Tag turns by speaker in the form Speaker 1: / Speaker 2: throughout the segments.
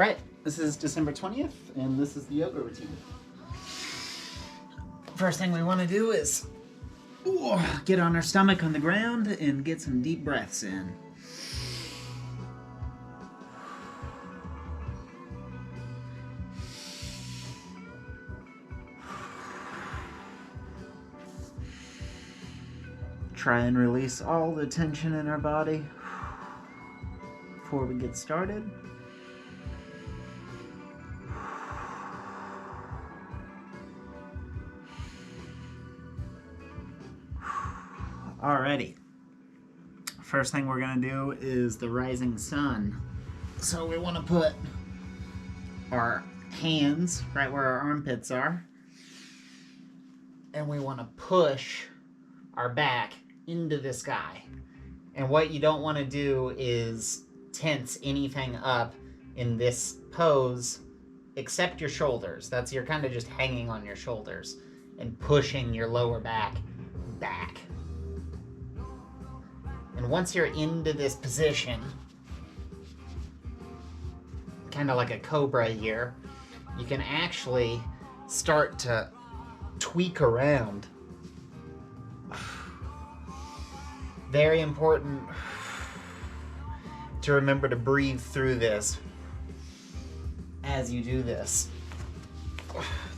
Speaker 1: Alright, this is December 20th, and this is the yoga routine. First thing we want to do is get on our stomach on the ground and get some deep breaths in. Try and release all the tension in our body before we get started. Alrighty. First thing we're going to do is the rising sun. So we want to put our hands right where our armpits are. And we want to push our back into the sky. And what you don't want to do is tense anything up in this pose except your shoulders. You're kind of just hanging on your shoulders and pushing your lower back back. And once you're into this position, kind of like a cobra here, you can actually start to tweak around. Very important to remember to breathe through this as you do this.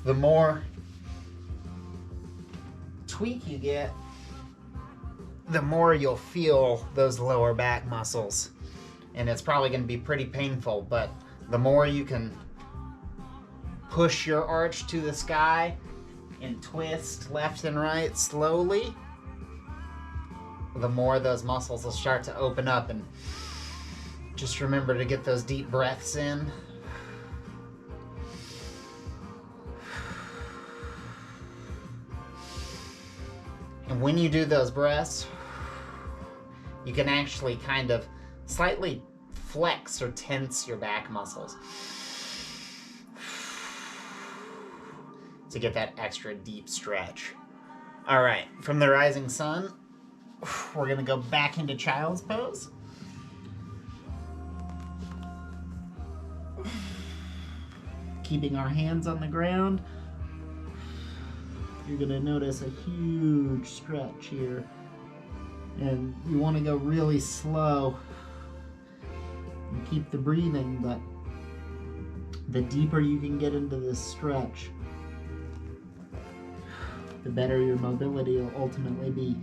Speaker 1: The more tweak you get, the more you'll feel those lower back muscles. And it's probably going to be pretty painful, but the more you can push your arch to the sky and twist left and right slowly, the more those muscles will start to open up. And just remember to get those deep breaths in. And when you do those breaths, you can actually kind of slightly flex or tense your back muscles to get that extra deep stretch. All right, from the rising sun, we're gonna go back into child's pose. Keeping our hands on the ground. You're gonna notice a huge stretch here. And you wanna go really slow and keep the breathing, but the deeper you can get into this stretch, the better your mobility will ultimately be.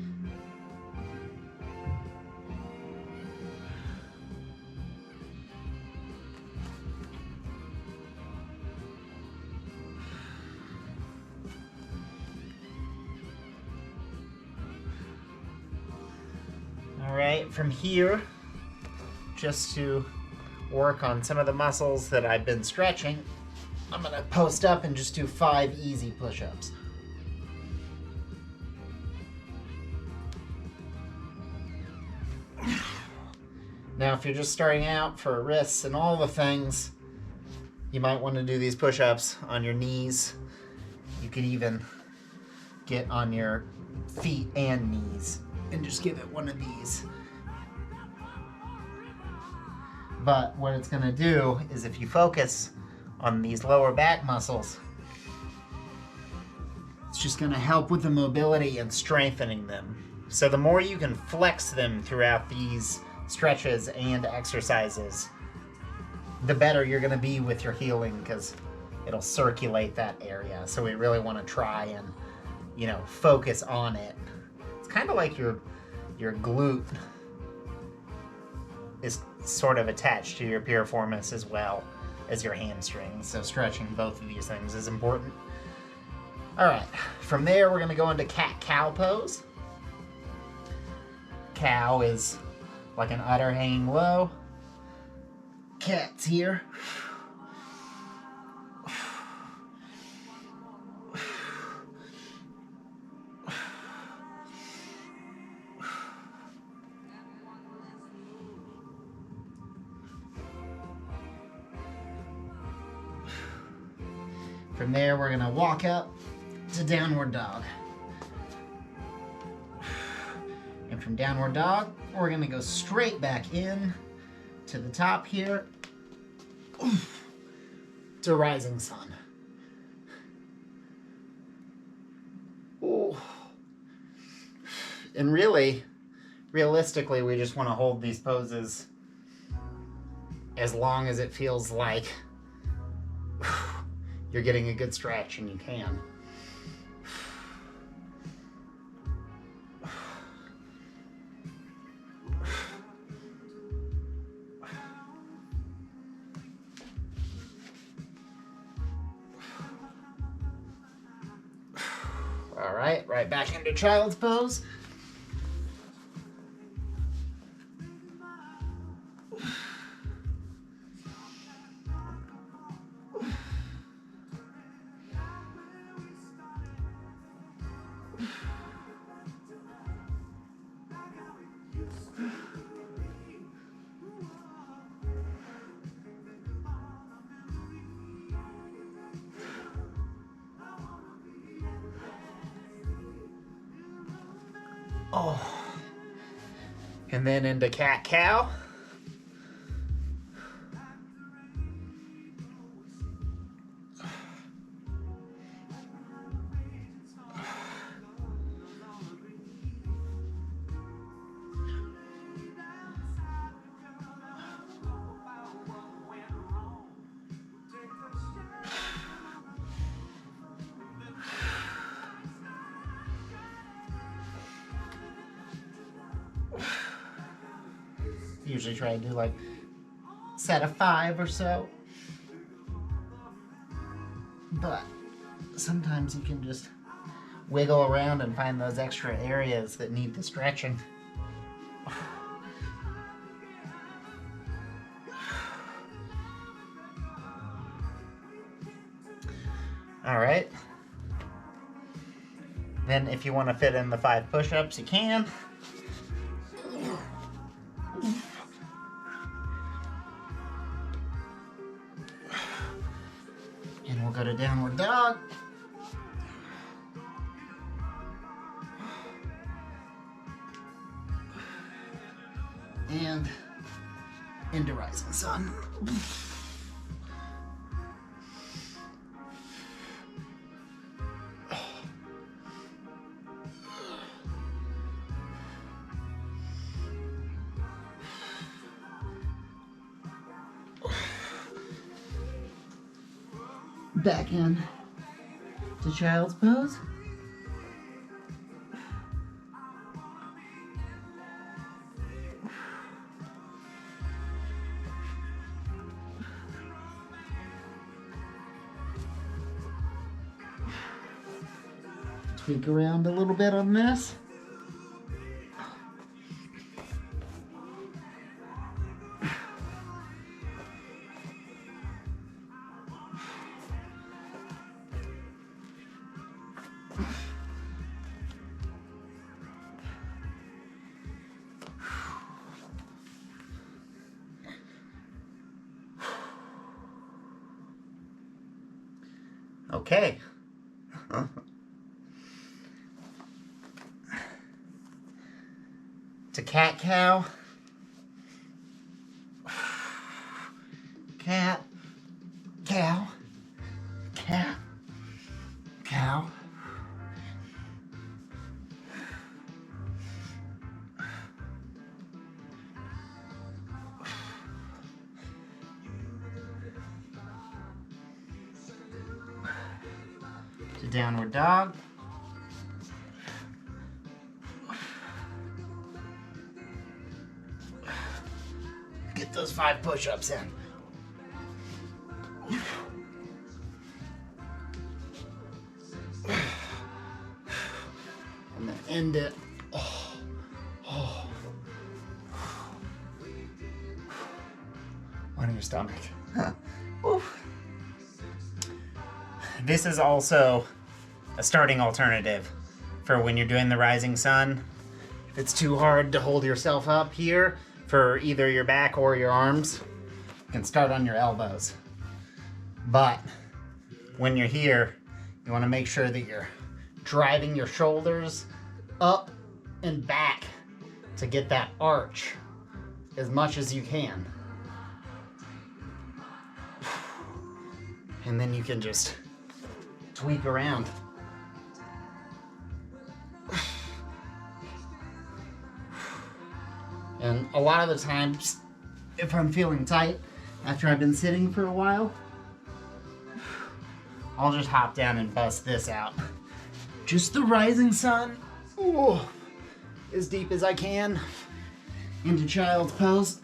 Speaker 1: Alright, from here, just to work on some of the muscles that I've been stretching, I'm going to post up and just do 5 easy push-ups. Now, if you're just starting out for wrists and all the things, you might want to do these push-ups on your knees. You could even get on your feet and knees and just give it one of these. But what it's going to do is, if you focus on these lower back muscles, it's just going to help with the mobility and strengthening them. So the more you can flex them throughout these stretches and exercises, the better you're going to be with your healing, because it'll circulate that area. So we really want to try and, focus on it. It's kind of like your glute is sort of attached to your piriformis as well as your hamstrings. So stretching both of these things is important. All right, from there we're going to go into cat-cow pose. Cow is like an udder hanging low. Cat's here. From there, we're going to walk up to downward dog. And from downward dog, we're going to go straight back in to the top here. a rising sun. Ooh. And really, realistically, we just want to hold these poses as long as it feels like you're getting a good stretch, and you can. All right, right back into child's pose. Oh, and then into cat-cow. Usually try to do like a set of 5 or so, but sometimes you can just wiggle around and find those extra areas that need the stretching. All right. Then if you want to fit in the 5 push-ups, you can. And we'll go to downward dog. And into rising sun. Back in to child's pose. Tweak around a little bit on this. Okay. To cat-cow. Cat, cow, cat, cow. To downward dog. Get those 5 push-ups in. And then end it. On your stomach. This is also a starting alternative for when you're doing the rising sun. If it's too hard to hold yourself up here for either your back or your arms, you can start on your elbows. But when you're here, you want to make sure that you're driving your shoulders up and back to get that arch as much as you can. And then you can just tweak around. And a lot of the times, if I'm feeling tight after I've been sitting for a while, I'll just hop down and bust this out. Just the rising sun. Ooh, as deep as I can into child's pose.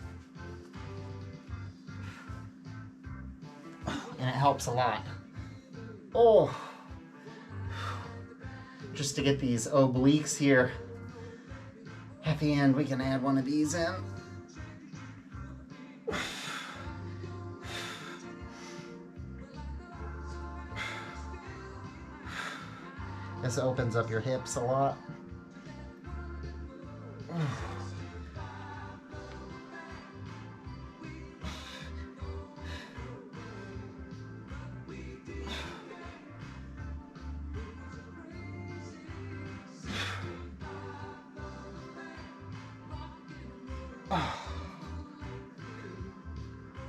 Speaker 1: And it helps a lot. Oh, just to get these obliques here. At the end, we can add one of these in. This opens up your hips a lot.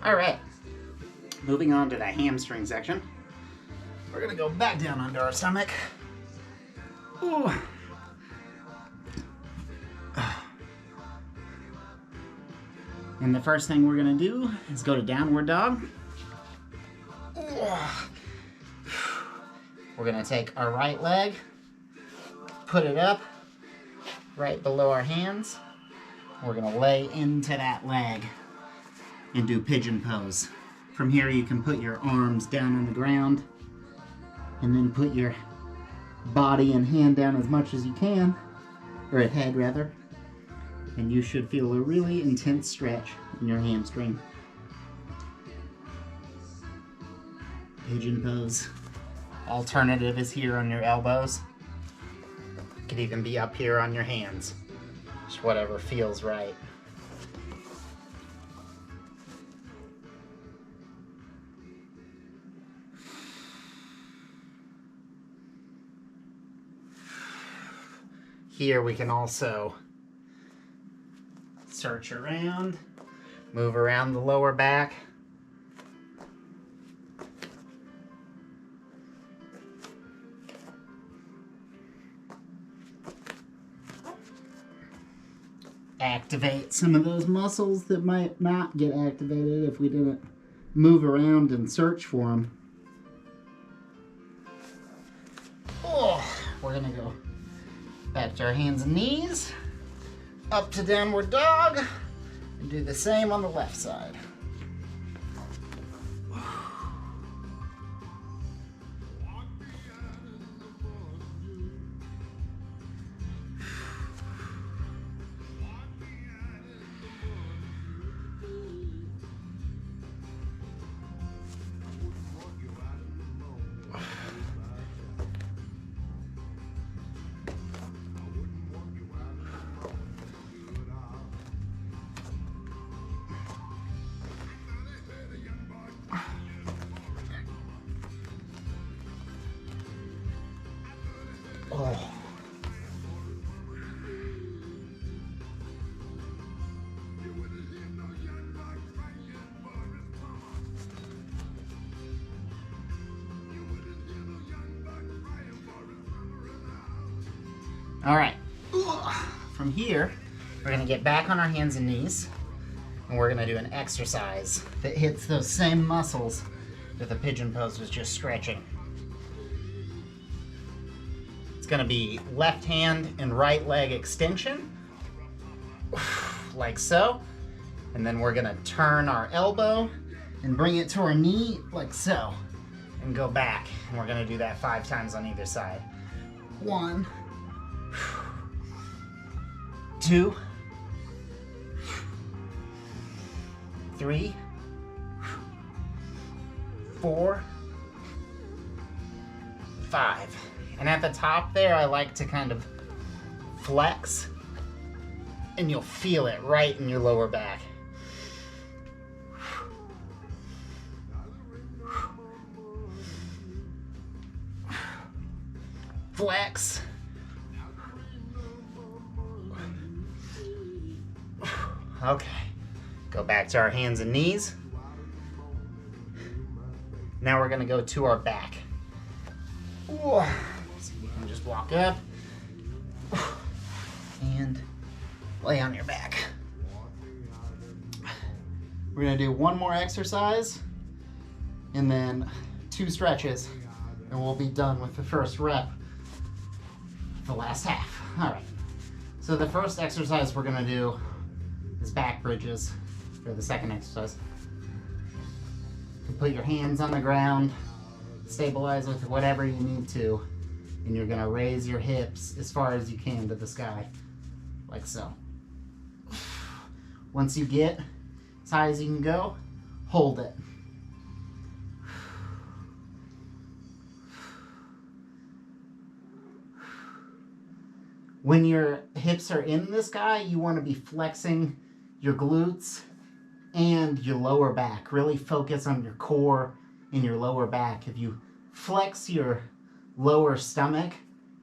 Speaker 1: All right, moving on to the hamstring section. We're gonna go back down onto our stomach. Ooh. And the first thing we're gonna do is go to downward dog. We're gonna take our right leg, put it up right below our hands. We're gonna lay into that leg and do pigeon pose. From here you can put your arms down on the ground and then put your body and hand down as much as you can, or a head rather, and you should feel a really intense stretch in your hamstring. Pigeon pose. Alternative is here on your elbows. Could even be up here on your hands. Just whatever feels right. Here we can also search around, move around the lower back. Activate some of those muscles that might not get activated if we didn't move around and search for them. Oh, we're gonna go back to our hands and knees, up to downward dog, and do the same on the left side. Oh. All right. From here, we're going to get back on our hands and knees, and we're going to do an exercise that hits those same muscles that the pigeon pose was just stretching. It's going to be left hand and right leg extension, like so. And then we're going to turn our elbow and bring it to our knee, like so, and go back. And we're going to do that 5 times on either side. 1, 2, 3, 4, 5. And at the top there, I like to kind of flex, and you'll feel it right in your lower back. Flex. Okay. Go back to our hands and knees. Now we're gonna go to our back. Ooh. So you can just walk up and lay on your back. We're gonna do one more exercise and then 2 stretches, and we'll be done with the first rep, the last half. All right, so the first exercise we're gonna do is back bridges for the second exercise. You can put your hands on the ground, stabilize with whatever you need to, and you're gonna raise your hips as far as you can to the sky, like so. Once you get as high as you can go, hold it. When your hips are in the sky, you want to be flexing your glutes and your lower back. Really focus on your core and your lower back. If you flex your lower stomach,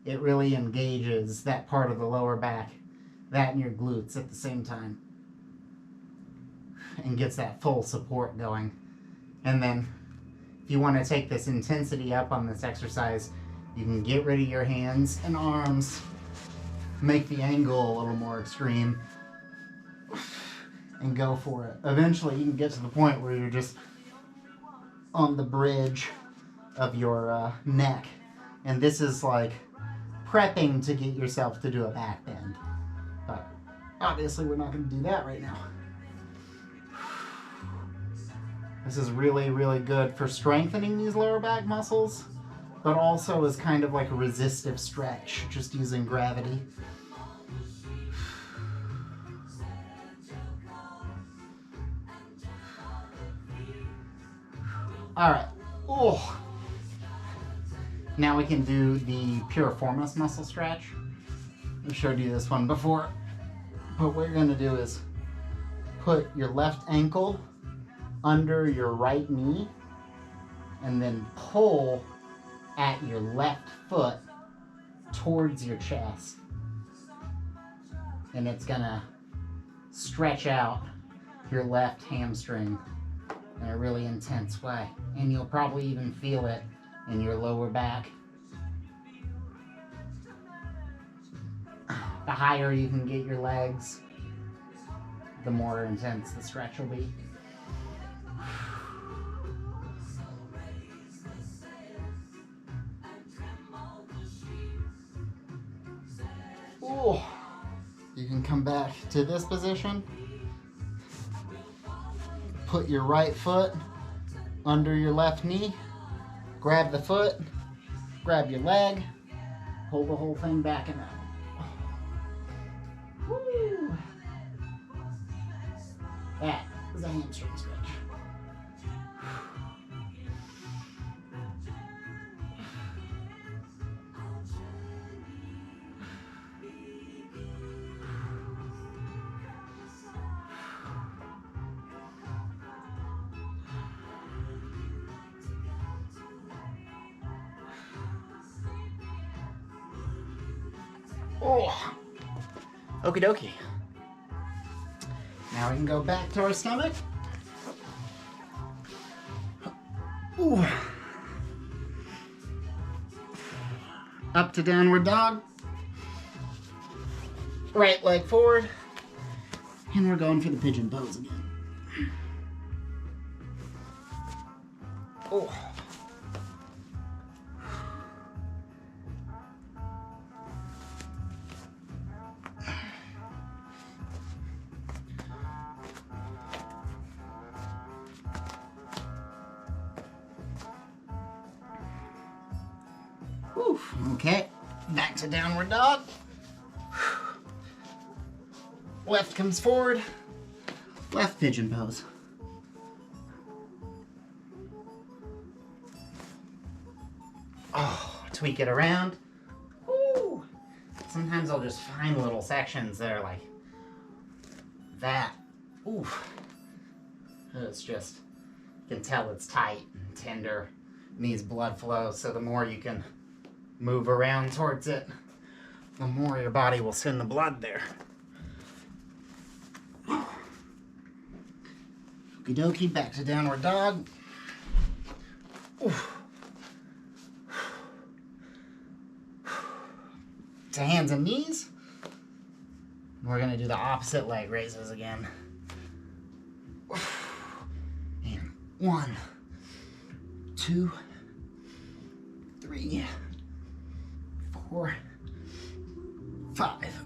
Speaker 1: it really engages that part of the lower back, that and your glutes at the same time, and gets that full support going. And then if you want to take this intensity up on this exercise, you can get rid of your hands and arms, make the angle a little more extreme, and go for it. Eventually you can get to the point where you're just on the bridge of your neck, and this is like prepping to get yourself to do a back bend, but obviously we're not going to do that right now. This is really, really good for strengthening these lower back muscles, but also is kind of like a resistive stretch, just using gravity. All right. Oh. Now we can do the piriformis muscle stretch. I showed you this one before, but what you're going to do is put your left ankle under your right knee and then pull at your left foot towards your chest, and it's gonna stretch out your left hamstring in a really intense way, and you'll probably even feel it in your lower back. The higher you can get your legs, the more intense the stretch will be. Ooh. You can come back to this position. Put your right foot under your left knee. Grab the foot. Grab your leg. Pull the whole thing back and up. Woo. That is a hamstring stretch. Oh, okie dokie. Now we can go back to our stomach. Ooh. Up to downward dog. Right leg forward. And we're going for the pigeon pose again. Oh. Whew. Okay, back to downward dog. Left comes forward, left pigeon pose. Oh, tweak it around. Ooh. Sometimes I'll just find little sections that are like that. Ooh. It's just, you can tell it's tight and tender, needs blood flow, so the more you can move around towards it, the more your body will send the blood there. Okie dokie, back to downward dog. To hands and knees. We're gonna do the opposite leg raises again. And 1, 2, 3, 4, 5.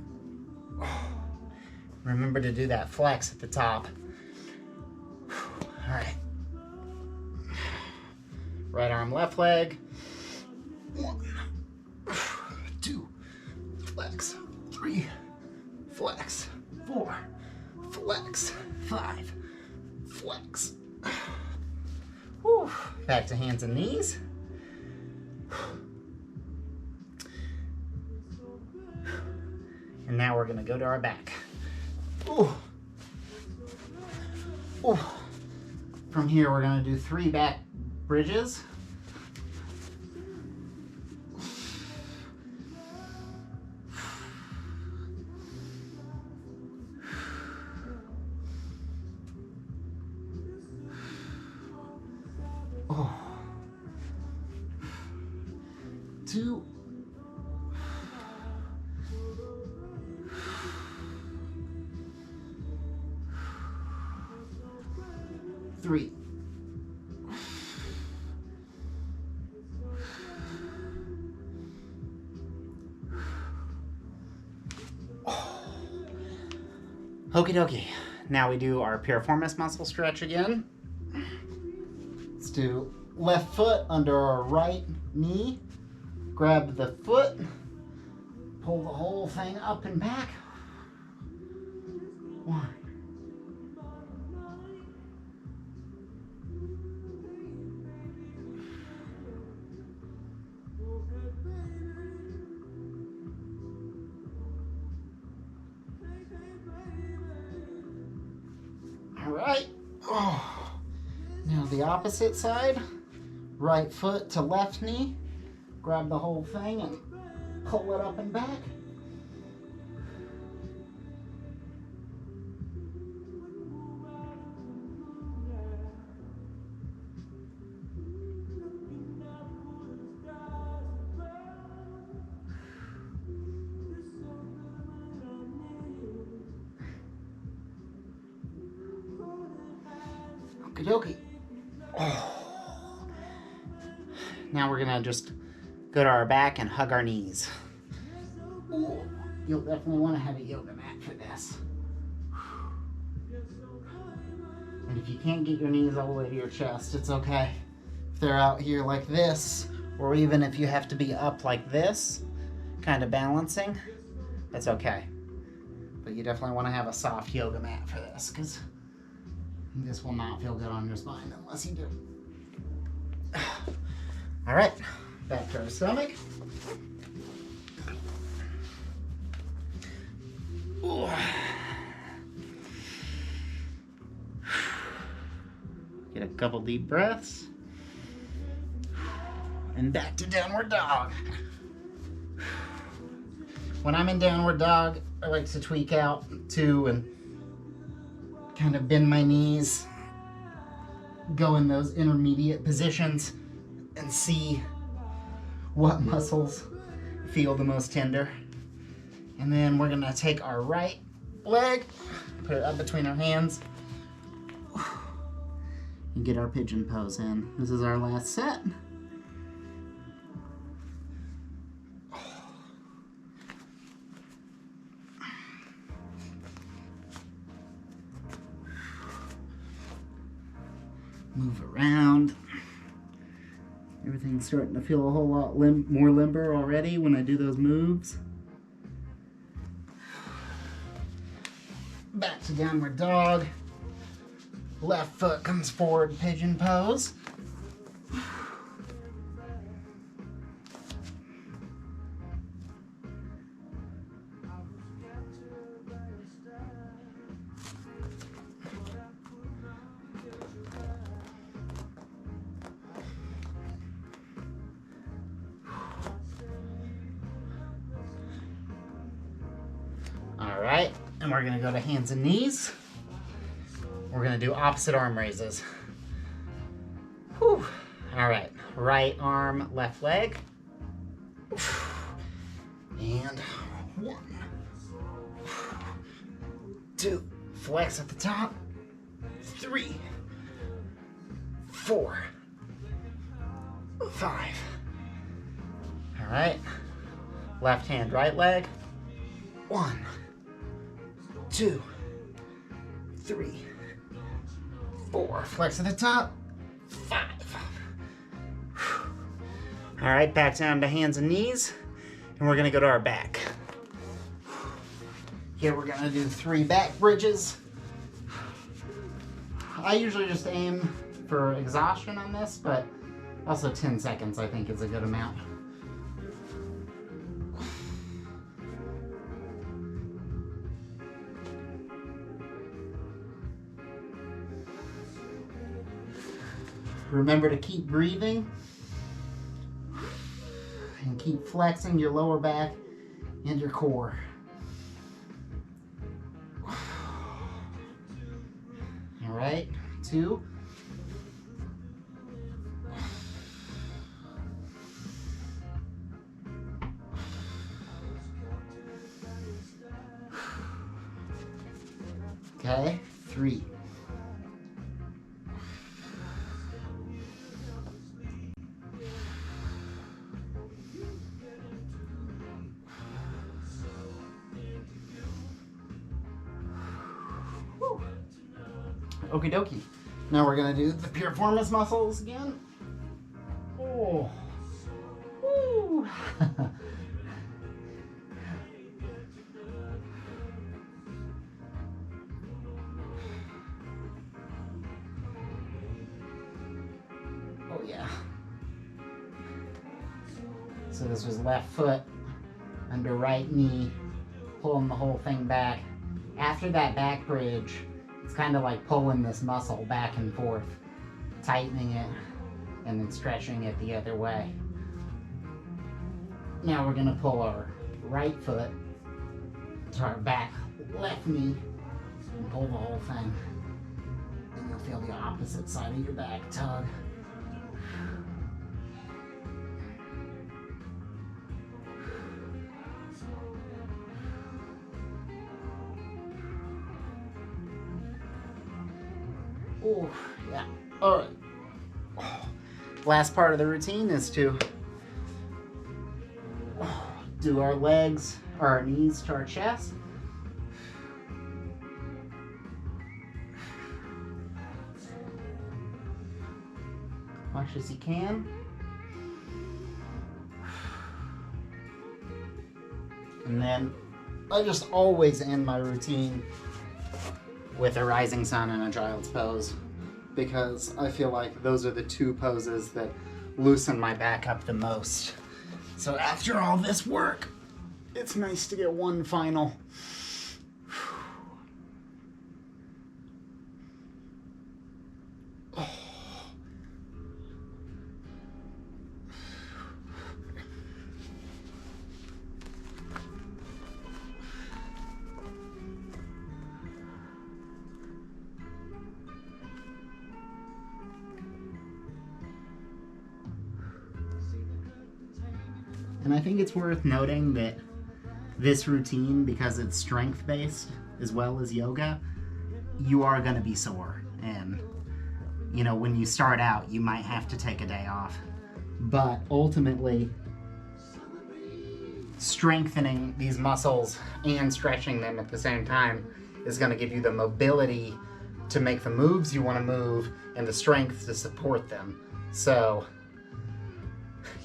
Speaker 1: Remember to do that flex at the top. All right. Right arm, left leg. 1, 2, flex. 3, flex. 4, flex. 5, flex. Whew. Back to hands and knees. And now we're gonna go to our back. Ooh. Ooh. From here, we're gonna do 3 back bridges. Oh. 2. 3. Okie dokie. Now we do our piriformis muscle stretch again. Let's do left foot under our right knee. Grab the foot. Pull the whole thing up and back. 1. All right. Oh. Now the opposite side. Right foot to left knee. Grab the whole thing and pull it up and back. Okie dokie. Oh. Now we're gonna just go to our back and hug our knees. Ooh. You'll definitely want to have a yoga mat for this. And if you can't get your knees all the way to your chest, it's okay. If they're out here like this, or even if you have to be up like this, kind of balancing, that's okay. But you definitely want to have a soft yoga mat for this, because this will not feel good on your spine unless you do. All right, back to our stomach. Ooh. Get a couple deep breaths. And back to downward dog. When I'm in downward dog, I like to tweak out too and kind of bend my knees, go in those intermediate positions and see what muscles feel the most tender. And then we're gonna take our right leg, put it up between our hands, and get our pigeon pose in. This is our last set. Move around. Everything's starting to feel a whole lot more limber already when I do those moves. Back to downward dog. Left foot comes forward, pigeon pose. All right, and we're gonna go to hands and knees. We're gonna do opposite arm raises. Whew. All right, Right arm, left leg. And 1, 2, flex at the top. 3, 4, 5. All right. Left hand, right leg. 1, 2, 3, 4. Flex at the top. 5. All right, back down to hands and knees, and we're gonna go to our back. Here we're gonna do 3 back bridges. I usually just aim for exhaustion on this, but also 10 seconds I think is a good amount. Remember to keep breathing and keep flexing your lower back and your core. All right, 2. Okay, 3. Okie dokie. Now we're gonna do the piriformis muscles again. Oh. Woo. Oh yeah. So this was left foot under right knee, pulling the whole thing back. After that back bridge, it's kind of like pulling this muscle back and forth, tightening it, and then stretching it the other way. Now we're gonna pull our right foot to our back left knee and pull the whole thing. And you'll feel the opposite side of your back tug. Oh, yeah. All right. Last part of the routine is to do our legs, or our knees to our chest. Much as you can. And then I just always end my routine with a rising sun and a child's pose, because I feel like those are the 2 poses that loosen my back up the most. So after all this work, it's nice to get one final. And I think it's worth noting that this routine, because it's strength-based as well as yoga, you are going to be sore. And, you know, when you start out, you might have to take a day off. But ultimately, strengthening these muscles and stretching them at the same time is going to give you the mobility to make the moves you want to move and the strength to support them. So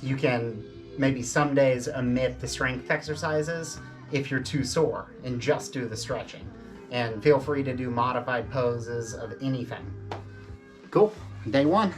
Speaker 1: you can maybe some days omit the strength exercises if you're too sore and just do the stretching. And feel free to do modified poses of anything. Cool. Day 1.